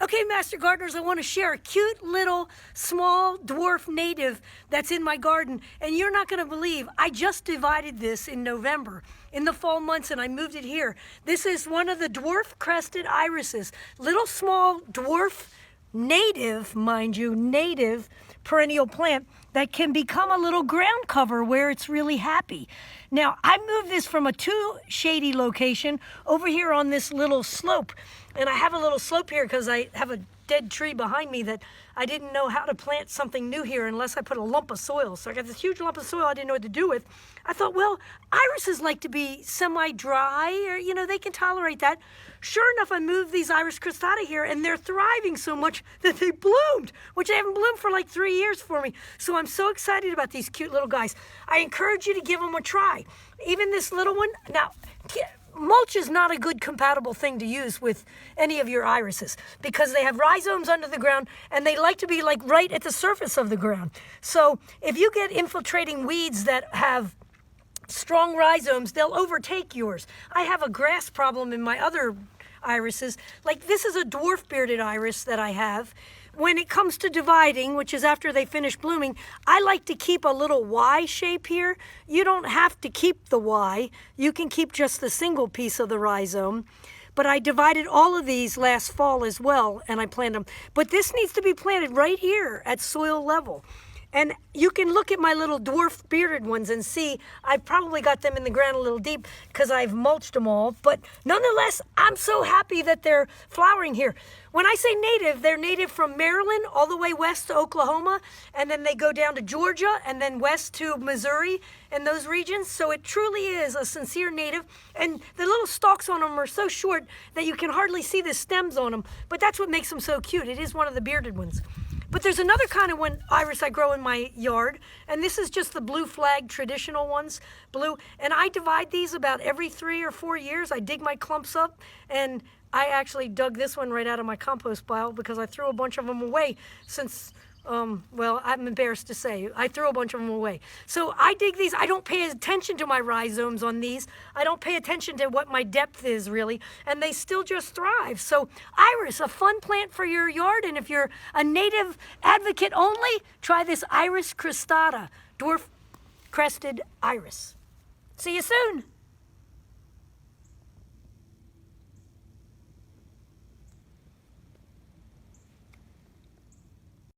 Okay, Master Gardeners, I want to share a cute little small dwarf native that's in my garden, and you're not going to believe, I just divided this in November, in the fall months, and I moved it here. This is one of the dwarf crested irises, little small dwarf native, mind you, native perennial plant that can become a little ground cover where it's really happy. Now, I moved this from a too shady location over here on this little slope. And I have a little slope here because I have a dead tree behind me that I didn't know how to plant something new here unless I put a lump of soil. So I got this huge lump of soil I didn't know what to do with. I thought, well, irises like to be semi-dry, or, you know, they can tolerate that. Sure enough, I moved these iris cristata here, and they're thriving so much that they bloomed, which they haven't bloomed for like 3 years for me. So I'm so excited about these cute little guys. I encourage you to give them a try. Even this little one. Now, mulch is not a good compatible thing to use with any of your irises because they have rhizomes under the ground and they like to be like right at the surface of the ground. So if you get infiltrating weeds that have strong rhizomes, they'll overtake yours. I have a grass problem in my other irises. Like this is a dwarf bearded iris that I have. When it comes to dividing, which is after they finish blooming, I like to keep a little Y shape here. You don't have to keep the Y. You can keep just the single piece of the rhizome. But I divided all of these last fall as well, and I planted them. But this needs to be planted right here at soil level. And you can look at my little dwarf bearded ones and see I've probably got them in the ground a little deep because I've mulched them all. But nonetheless, I'm so happy that they're flowering here. When I say native, they're native from Maryland all the way west to Oklahoma, and then they go down to Georgia and then west to Missouri and those regions. So it truly is a sincere native. And the little stalks on them are so short that you can hardly see the stems on them. But that's what makes them so cute. It is one of the bearded ones. But there's another kind of iris I grow in my yard, and this is just the blue flag traditional ones, blue. And I divide these about every 3 or 4 years. I dig my clumps up, and I actually dug this one right out of my compost pile because I threw a bunch of them away since, well, I'm embarrassed to say, I threw a bunch of them away. So I dig these. I don't pay attention to my rhizomes on these. I don't pay attention to what my depth is really, and they still just thrive. So iris, a fun plant for your yard, and if you're a native advocate only, try this iris cristata, dwarf crested iris. See you soon.